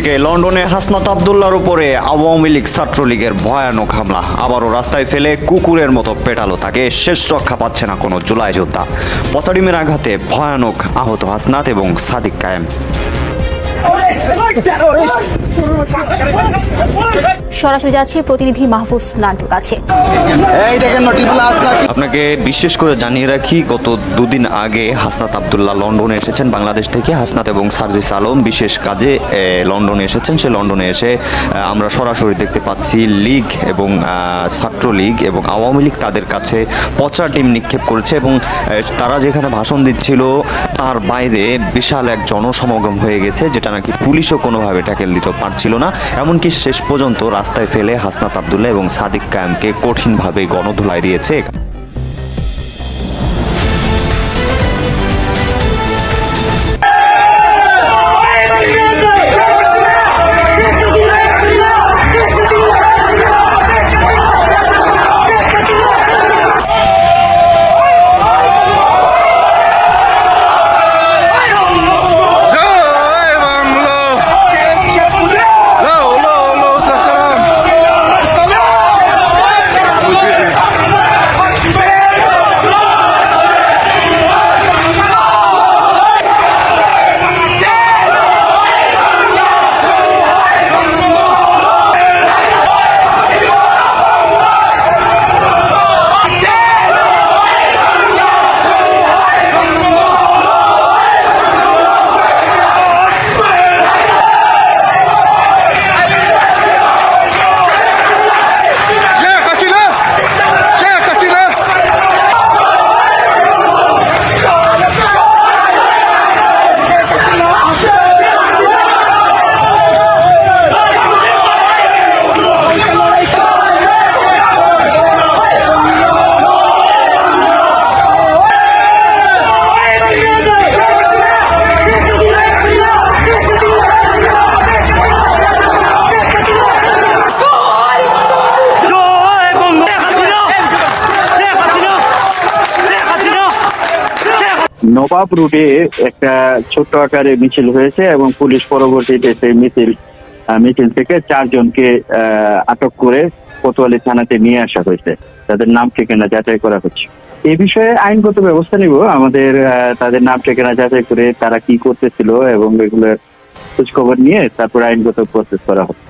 লন্ডনে হাসনাত আবদুল্লাহর উপরে আওয়ামী লীগ ছাত্রলীগের ভয়ানক হামলা, আবারও রাস্তায় ফেলে কুকুরের মতো পেটালো তাকে। শেষ রক্ষা পাচ্ছে না কোনো জুলাই যোদ্ধা। পচাডিমের আঘাতে ভয়ানক আহত হাসনাত এবং সাদিক কায়েম। সরাসরি যাচ্ছি প্রতিনিধি মাহফুজ নান্টুর কাছে। আপনাকে বিশেষ করে জানিয়ে রাখি, গত দুদিন আগে হাসনাত আবদুল্লাহ লন্ডনে এসেছেন বাংলাদেশ থেকে। হাসনাত এবং সার্জিস আলম বিশেষ কাজে লন্ডনে এসেছেন। সে লন্ডনে এসে আমরা সরাসরি দেখতে পাচ্ছি লীগ এবং ছাত্রলীগ এবং আওয়ামী লীগ তাদের কাছে পচা ডিম নিক্ষেপ করেছে এবং তারা যেখানে ভাষণ দিচ্ছিল তার বাইরে বিশাল এক জনসমাগম হয়ে গেছে, যেটা নাকি পুলিশও কোনোভাবে ট্যাকেল দিতে পারছিল না। এমনকি শেষ পর্যন্ত রাস্তায় ফেলে হাসনাত আবদুল্লাহ এবং সাদিক কায়েমকে কঠিনভাবে গণধোলাই দিয়েছে। নবাব রুটে একটা ছোট্ট আকারে মিছিল হয়েছে এবং পুলিশ পরবর্তীতে সেই মিছিল থেকে 4 জনকে আটক করে কোতোয়ালি থানাতে নিয়ে আসা হয়েছে। তাদের নাম ঠিকানা যাচাই করা হচ্ছে। এই বিষয়ে আইনগত ব্যবস্থা নিব। আমাদের তাদের নাম ঠিকানা যাচাই করে তারা কি করতেছিল এবং এগুলোর খোঁজ খবর নিয়ে তারপর আইনগত প্রসেস করা হবে।